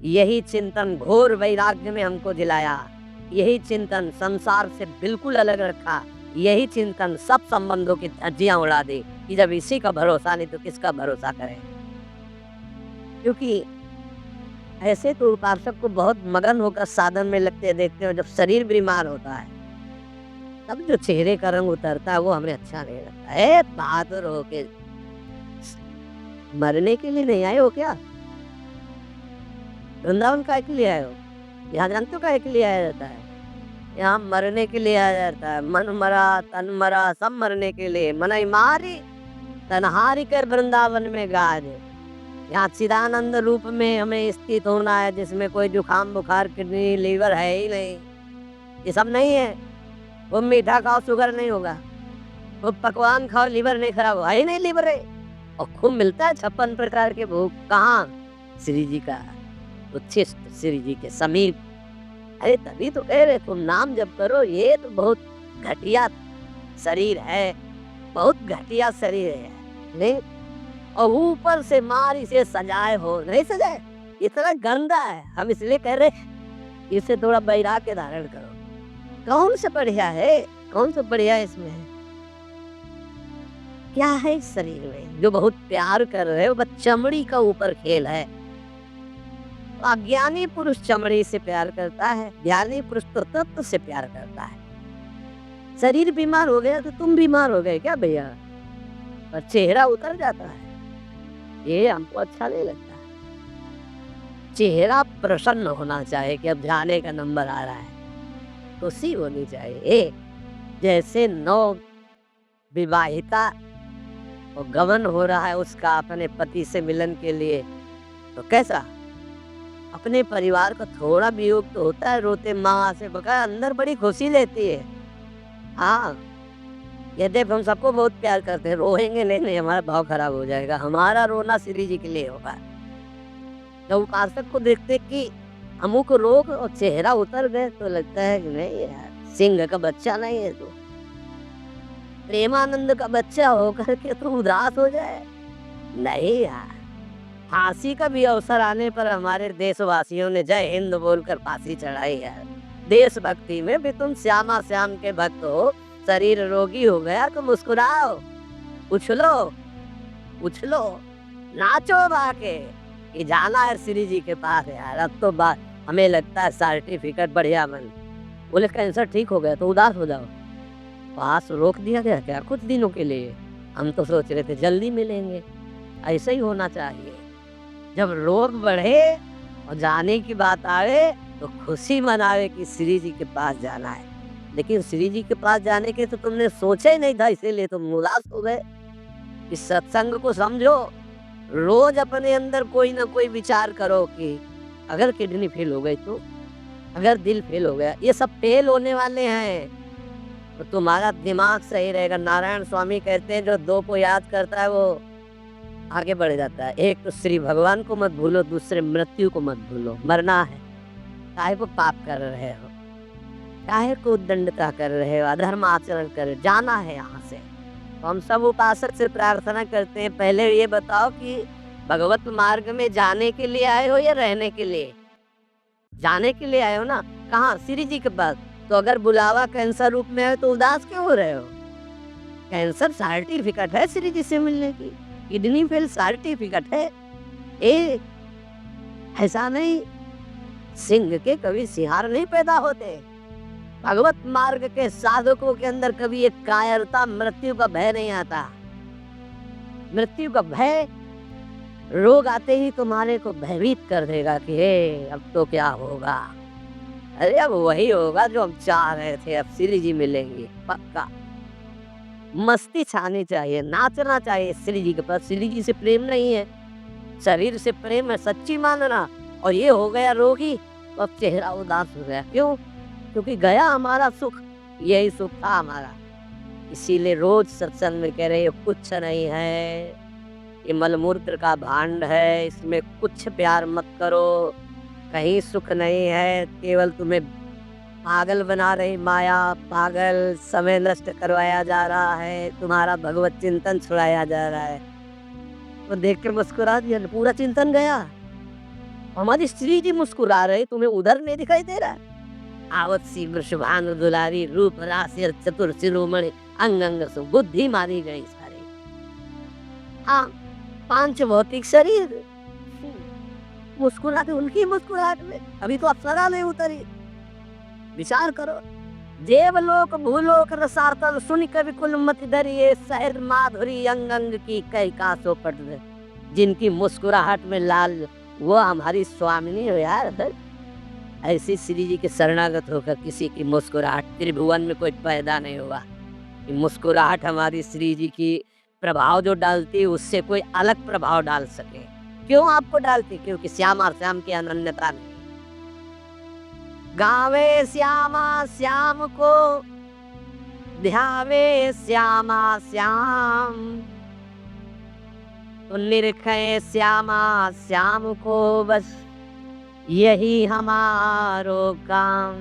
यही चिंतन घोर वैराग्य में हमको दिलाया, यही चिंतन संसार से बिल्कुल अलग रखा, यही चिंतन सब संबंधों की धज्जियां उड़ा दी कि जब इसी का भरोसा नहीं तो किसका भरोसा करें। क्योंकि ऐसे तो उपासक को बहुत मगन होकर साधन में लगते देखते हो, जब शरीर बीमार होता है तब जो चेहरे का रंग उतरता है वो हमें अच्छा नहीं लगता है। बहादुर होके मरने के लिए नहीं आए हो क्या? वृंदावन काहे के लिए आए हो? यहाँ जानते हो काहे के लिए आया जाता है? यहाँ मरने के लिए आया जाता है। मन मरा तन मरा सब मरने के लिए, मनई मारी तन हारी कर वृंदावन में गाज। यहाँ चिदानंद रूप में हमें स्थित होना है, जिसमें कोई जुकाम बुखार किडनी लीवर है ही नहीं, ये सब नहीं है। वो मीठा खाओ शुगर नहीं होगा, वो पकवान खाओ लीवर नहीं खराब होगा, ही नहीं लीवर है। और खूब मिलता है 56 प्रकार के भोग, कहाँ? श्री जी का उच्छिष्ट, श्री जी के समीप। अरे तभी तो कह रहे तुम नाम जब करो, ये तो बहुत घटिया शरीर है, बहुत घटिया शरीर है नहीं। और ऊपर से मारी से सजाए हो, नहीं सजाए, इतना गंदा है। हम इसलिए कह रहे इसे थोड़ा वैराग्य धारण करो। कौन सा बढ़िया है, कौन सा बढ़िया इसमें है? क्या है इस शरीर में जो बहुत प्यार कर रहे हो? बस चमड़ी का ऊपर खेल है। अज्ञानी पुरुष चमड़ी से प्यार करता है, ज्ञानी पुरुष तो तत्व से प्यार करता है। शरीर बीमार हो गया तो तुम बीमार हो गए क्या भैया? पर चेहरा उतर जाता है, ये हमको अच्छा नहीं लगता। चेहरा प्रसन्न होना चाहिए कि अब जाने का नंबर आ रहा है, खुशी होनी चाहिए। जैसे नौ विवाहिता और गमन हो रहा है उसका अपने पति से मिलन के लिए, तो कैसा अपने परिवार का थोड़ा वियोग तो होता है, रोते माँ से बका अंदर बड़ी खुशी लेती है। हाँ, यद्यपि हम सबको बहुत प्यार करते हैं, रोएंगे नहीं, हमारा भाव खराब हो जाएगा। हमारा रोना श्री जी के लिए होगा। जब उपासक को देखते कि अमुक रोग और चेहरा उतर गए तो लगता है कि नहीं यार, सिंह का बच्चा नहीं है, तो प्रेमानंद का बच्चा होकर के तो उदास हो जाए, नहीं यार। फांसी का भी अवसर आने पर हमारे देशवासियों ने जय हिंद बोलकर फांसी चढ़ाई है। देशभक्ति में भी तुम श्यामा श्याम के भक्त हो। शरीर रोगी हो गया तो मुस्कुराओ, उछलो उछलो, नाचो बाके कि जाना है श्री जी के पास यार। अब तो बात हमें लगता है सर्टिफिकेट बढ़िया बन, बोले कैंसर ठीक हो गया तो उदास हो जाओ। पास रोक दिया गया क्या कुछ दिनों के लिए? हम तो सोच रहे थे जल्दी मिलेंगे। ऐसा ही होना चाहिए, जब रोग बढ़े और जाने की बात आए तो खुशी मनावे कि श्री जी के पास जाना है। लेकिन श्री जी के पास जाने के तो तुमने सोचा ही नहीं था, इसीलिए तुम उदास हो गए। इस सत्संग को समझो, रोज अपने अंदर कोई ना कोई विचार करो कि अगर किडनी फेल हो गई तो, अगर दिल फेल हो गया, ये सब फेल होने वाले हैं तो तुम्हारा दिमाग सही रहेगा। नारायण स्वामी कहते हैं जो दो को याद करता है वो आगे बढ़ जाता है। एक तो श्री भगवान को मत भूलो, दूसरे मृत्यु को मत भूलो। मरना है, काहे को पाप कर रहे हो, काहे को उद्दंडता कर रहे हो, अधर्म आचरण कर, जाना है यहाँ से। तो हम सब उपासक से प्रार्थना करते हैं, पहले ये बताओ कि भगवत मार्ग में जाने के लिए आए हो या रहने के लिए? जाने के लिए आए हो ना, कहाँ? श्री जी के पास। तो अगर बुलावा कैंसर रूप में है तो उदास क्यों हो रहे हो? कैंसर सर्टिफिकेट है श्री जी से मिलने की, किडनी फेल सर्टिफिकेट है। ए ऐसा नहीं, सिंह के कभी सिहार नहीं पैदा होते। भगवत मार्ग के साधकों के अंदर कभी एक कायरता, मृत्यु का भय नहीं आता। मृत्यु का भय रोग आते ही तुम्हारे को भयभीत कर देगा कि हे अब तो क्या होगा। अरे अब वही होगा जो हम चाह रहे थे, अब श्री जी मिलेंगे पक्का। मस्ती छानी चाहिए, नाचना चाहिए श्री जी के पास। श्री जी से प्रेम नहीं है, शरीर से प्रेम है, सच्ची मानना। और ये हो गया रोगी तो अब चेहरा उदास हो गया, क्यों? क्योंकि गया हमारा सुख, यही सुख था हमारा। इसीलिए रोज सत्संग में कह रहे हैं कुछ नहीं है, ये मलमूत्र का भांड है, इसमें कुछ प्यार मत करो, कहीं सुख नहीं है, केवल तुम्हें पागल बना रही माया। पागल, समय नष्ट करवाया जा रहा है, तुम्हारा भगवत चिंतन छुड़ाया जा रहा है। तो देख कर मुस्कुरा दिया, पूरा चिंतन गया। हमारी श्री जी मुस्कुरा रहे, तुम्हें उधर नहीं दिखाई दे रहा? आवत सी वृषभानु दुलारी, रूप राशि और चतुर शिरोमणि, अंग अंग सु बुद्धि मारी गई सारी। हाँ, पांच भौतिक शरीर, मुस्कुराहट उनकी मुस्कुराहट में, अभी तो अप्सरा नहीं उतरी। विचार करो, देवलोक भूलोक रसातल सुन कवि कुल मति धरिए, सहर माधुरी अंग अंग की कई कासो पट दे। जिनकी मुस्कुराहट में लाल, वो हमारी स्वामिनी हो यार। ऐसी श्री जी के शरणागत होकर किसी की मुस्कुराहट त्रिभुवन में कोई पैदा नहीं हुआ। कि मुस्कुराहट हमारी श्री जी की प्रभाव जो डालती है, उससे कोई अलग प्रभाव डाल सके। क्यों आपको डालती? क्योंकि श्यामा श्याम की अनन्यता नहीं। गावे श्यामा श्याम को, ध्यावे श्यामा श्याम, तो निरखे श्यामा श्याम को, बस यही हमारो काम।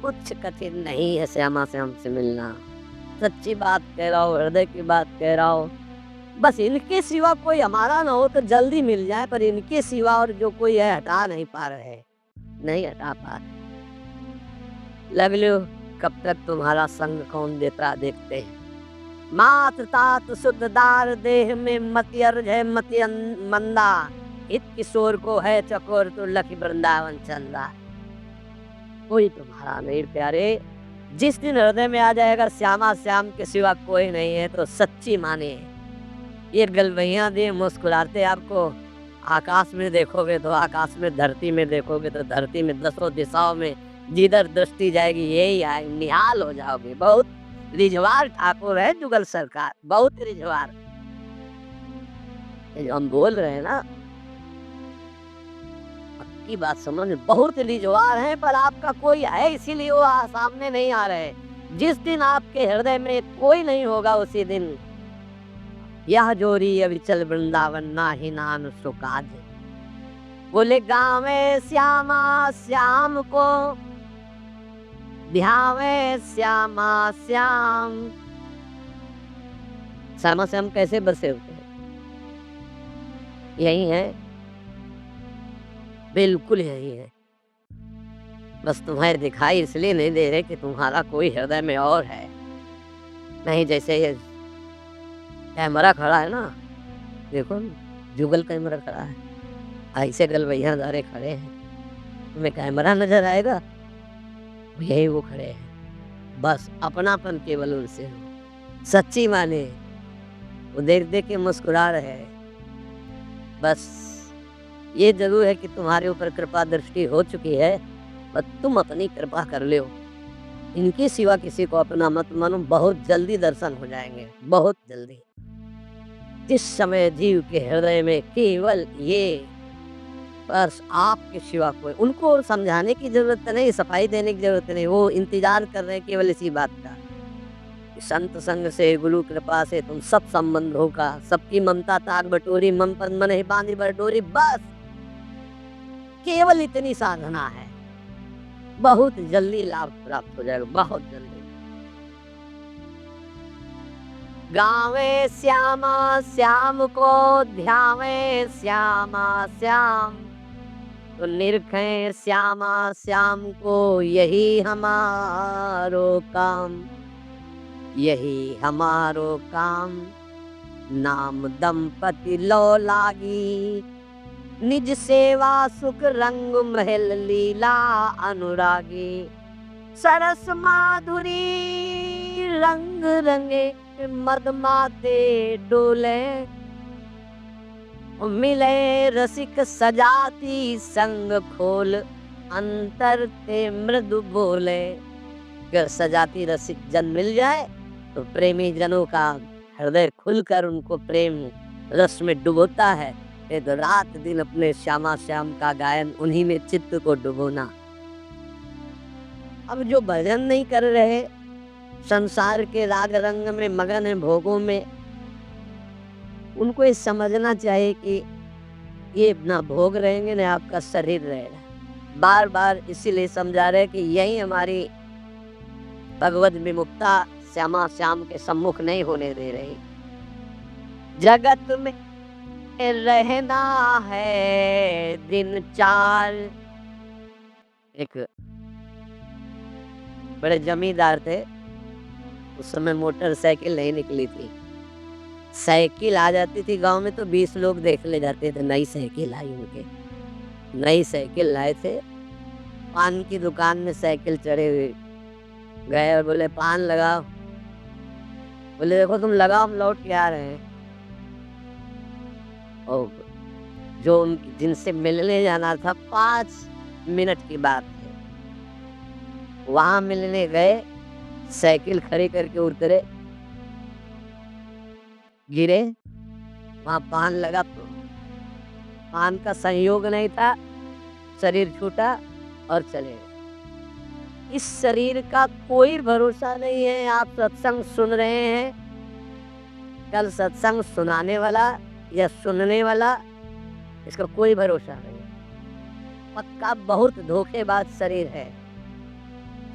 कुछ कठिन नहीं है श्यामा श्याम से मिलना। सच्ची बात कह रहा हूँ, हृदय की बात कह रहा हूँ। बस इनके सिवा कोई हमारा ना हो तो जल्दी मिल जाए, पर इनके सिवा और जो कोई है हटा नहीं पा रहे, नहीं हटा पा रहे। लग लो, कब तक तुम्हारा संग कौन देता देखते हैं। मात तात शुद्ध दार देह में मति अर्ज है मति मंदा, इत किशोर को है चकोर तो लखी वृंदावन चंदा। कोई तुम्हारा नहीं प्यारे। जिस दिन हृदय में आ जाएगा श्यामा श्याम के सिवा कोई नहीं है, तो सच्ची माने ये गलवैया दे मुस्कुराते आपको आकाश में देखोगे तो आकाश में, धरती में देखोगे तो धरती में, दसों दिशाओं में जिधर दृष्टि जाएगी यही आए, निहाल हो जाओगे। बहुत रिझवार ठाकुर है जुगल सरकार, बहुत रिझवार। हम बोल रहे हैं ना, की बात समझ में, बहुत रिझवार है, पर आपका कोई है इसीलिए वो सामने नहीं आ रहे। जिस दिन आपके हृदय में कोई नहीं होगा, उसी दिन यह जोरी अविचल वृंदावन ना ही नान सुकाज। बोले गावे श्यामा श्याम को, ध्यावे श्यामा श्याम। श्यामा श्याम कैसे बसे होते हैं? यही है, बिल्कुल यही है। बस तुम्हें दिखाई इसलिए नहीं दे रहे कि तुम्हारा कोई हृदय में और है। नहीं, जैसे ये कैमरा खड़ा है ना, देखो जुगल कैमरा खड़ा है, ऐसे गलवैया दारे खड़े हैं, तुम्हें कैमरा नजर आएगा, यही वो खड़े हैं। बस अपनापन केवल उनसे हो, सच्ची माने वो देख देख के मुस्कुरा रहे हैं। बस ये जरूर है कि तुम्हारे ऊपर कृपा दृष्टि हो चुकी है, बस तुम अपनी कृपा कर लो। इनके सिवा किसी को अपना मत मानो, बहुत जल्दी दर्शन हो जाएंगे, बहुत जल्दी। जिस समय जीव के हृदय में केवल ये, बस आपके सिवा कोई, उनको समझाने की जरूरत नहीं, सफाई देने की जरूरत नहीं, वो इंतजार कर रहे हैं केवल इसी बात का। संत संग से, गुरु कृपा से तुम सब संबंधों का, सबकी ममता ताक बटोरी, मम पद मन ही बांधी बटोरी, बस केवल इतनी साधना है, बहुत जल्दी लाभ प्राप्त हो जाएगा, बहुत जल्दी। गावे श्यामा श्याम को, ध्यावे श्यामा श्याम, तो निरखे श्यामा श्याम को, यही हमारो काम, यही हमारो काम। नाम दंपति लो लागी, निज सेवा सुख रंग महल लीला अनुरागी। सरस माधुरी रंग रंगे, मद माते डोले, मिले रसिक सजाती संग खोल, अंतर ते मृदु बोले। अगर सजाती रसिक जन मिल जाए तो प्रेमी जनों का हृदय खुलकर उनको प्रेम रस में डुबोता है। तो रात दिन अपने श्यामा श्याम का गायन, उन्हीं में चित्त को डुबोना। अब जो भजन नहीं कर रहे, संसार के राग रंग में मगन है, भोगों में, उनको ये समझना चाहिए कि ये ना भोग रहेंगे ना आपका शरीर रहेगा। बार बार इसीलिए समझा रहे कि यही हमारी भगवत विमुक्ता श्यामा श्याम के सम्मुख नहीं होने दे रही। जगत में रहना है दिन चार। एक बड़े जमींदार थे, उस समय मोटरसाइकिल नहीं निकली थी। साइकिल आ जाती थी गांव में तो 20 लोग देख ले जाते थे, नई साइकिल आई उनके। नई साइकिल लाए थे, पान की दुकान में साइकिल चढ़े हुए गए और बोले पान लगाओ। बोले देखो तुम लगाओ, हम लौट के आ रहे हैं। और जो जिनसे मिलने जाना था 5 मिनट की बात है, वहां मिलने गए, साइकिल खड़ी करके उतरे, गिरे, वहां पान लगा, पान का संयोग नहीं था, शरीर छूटा और चले गए। इस शरीर का कोई भरोसा नहीं है। आप सत्संग सुन रहे हैं, कल सत्संग सुनाने वाला या सुनने वाला, इसका कोई भरोसा नहीं है। पक्का बहुत धोखेबाज शरीर है।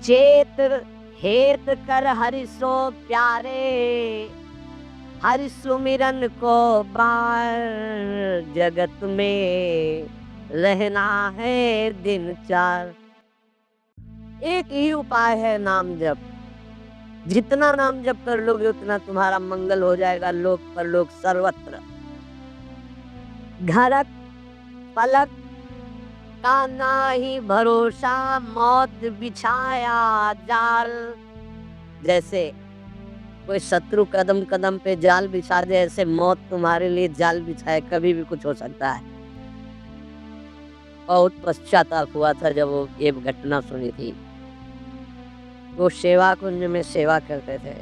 चेत हेत कर हरि सो प्यारे, हरि सुमिरन को बार, जगत में रहना है दिन चार। एक ही उपाय है नाम जप। जितना नाम जप कर लोगे उतना तुम्हारा मंगल हो जाएगा, लोक परलोक सर्वत्र। घरक पलक का नाही भरोसा, मौत बिछाया जाल। जैसे कोई शत्रु कदम कदम पे जाल बिछा दे, ऐसे मौत तुम्हारे लिए जाल बिछाए, कभी भी कुछ हो सकता है। बहुत पश्चाताप हुआ था जब वो ये घटना सुनी थी। वो सेवा कुंज में सेवा करते थे।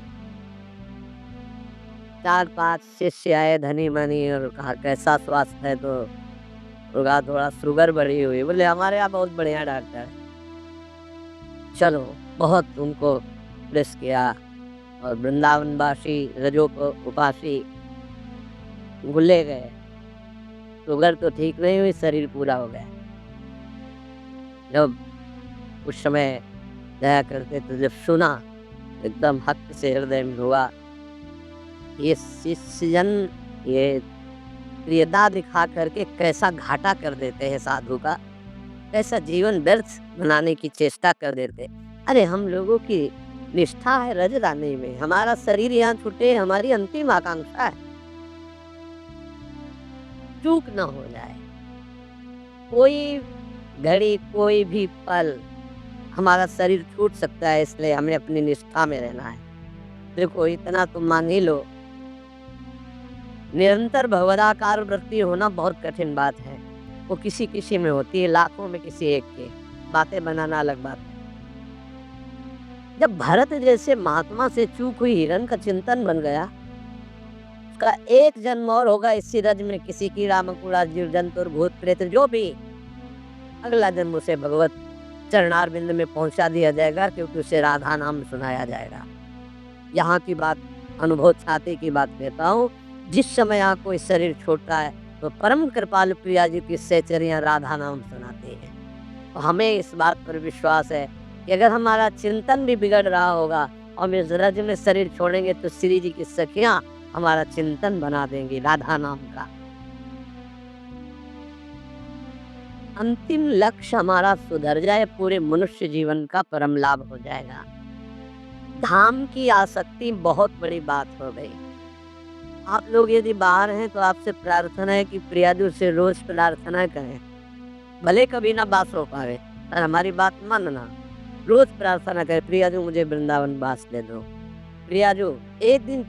4-5 शिष्य आए धनी मनी और कहा कैसा स्वास्थ्य है, तो कहा थोड़ा शुगर बढ़ी हुई। बोले हमारे यहाँ बहुत बढ़िया डॉक्टर है, चलो। बहुत उनको प्रेस किया और वृंदावनवासी रजोप उपासी गुले गए। शुगर तो ठीक नहीं हुई, शरीर पूरा हो गया। जब उस समय जाया करते तो जब सुना, एकदम हक से हृदय में हुआ। ये शिष्यजन ये प्रियता दिखा करके कैसा घाटा कर देते हैं साधु का, कैसा जीवन व्यर्थ बनाने की चेष्टा कर देते। अरे हम लोगों की निष्ठा है रजदानी में, हमारा शरीर यहाँ छूटे हमारी अंतिम आकांक्षा है, चूक न हो जाए। कोई घड़ी कोई भी पल हमारा शरीर छूट सकता है, इसलिए हमें अपनी निष्ठा में रहना है। देखो इतना तुम मान ही लो, निरंतर भगवदाकार वृत्ति होना बहुत कठिन बात है। वो किसी किसी में होती है, लाखों में किसी एक के। बातें बनाना अलग बात है। जब भरत जैसे महात्मा से चूक हुई हिरण का चिंतन बन गया, उसका एक जन्म और होगा इसी रज में, किसी की रामकुड़ा जीव जंतु और भूत प्रेत जो भी, अगला जन्म उसे भगवत चरणारविंद में पहुंचा दिया जाएगा, क्योंकि उसे राधा नाम सुनाया जाएगा। यहाँ की बात अनुभव छाती की बात कहता हूँ। जिस समय यहाँ कोई शरीर छोड़ता है तो परम कृपालु प्रिया जी की सहचरियाँ राधा नाम सुनाते हैं। तो हमें इस बात पर विश्वास है कि अगर हमारा चिंतन भी बिगड़ रहा होगा और हम इस रज में शरीर छोड़ेंगे तो श्री जी की सखियाँ हमारा चिंतन बना देंगी राधा नाम का। अंतिम लक्ष्य हमारा सुधर जाए, पूरे मनुष्य जीवन का परम लाभ हो जाएगा। धाम की आसक्ति बहुत बड़ी बात हो गई। आप लोग यदि बाहर हैं तो आपसे प्रार्थना है कि प्रियाजू से रोज प्रार्थना करें, भले कभी ना बात हो पावे, पर हमारी बात मानना। रोज प्रार्थना करें, प्रियाजू मुझे वृंदावन बास दे दो। प्रियाजू एक दिन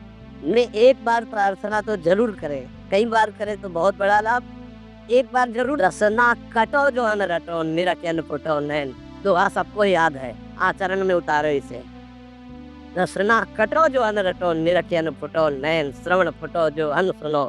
में एक बार प्रार्थना तो जरूर करें, कई बार करें तो बहुत बड़ा लाभ। एक बार जरूर। रसना कटो जो अन रटो, निरचन फुटो नैन। दुआ सबको याद है, आचरण में उतारो इसे। रसना कटो जो अन रटो, निरचन फुटो नैन। श्रवण फुटो जो अन सुनो,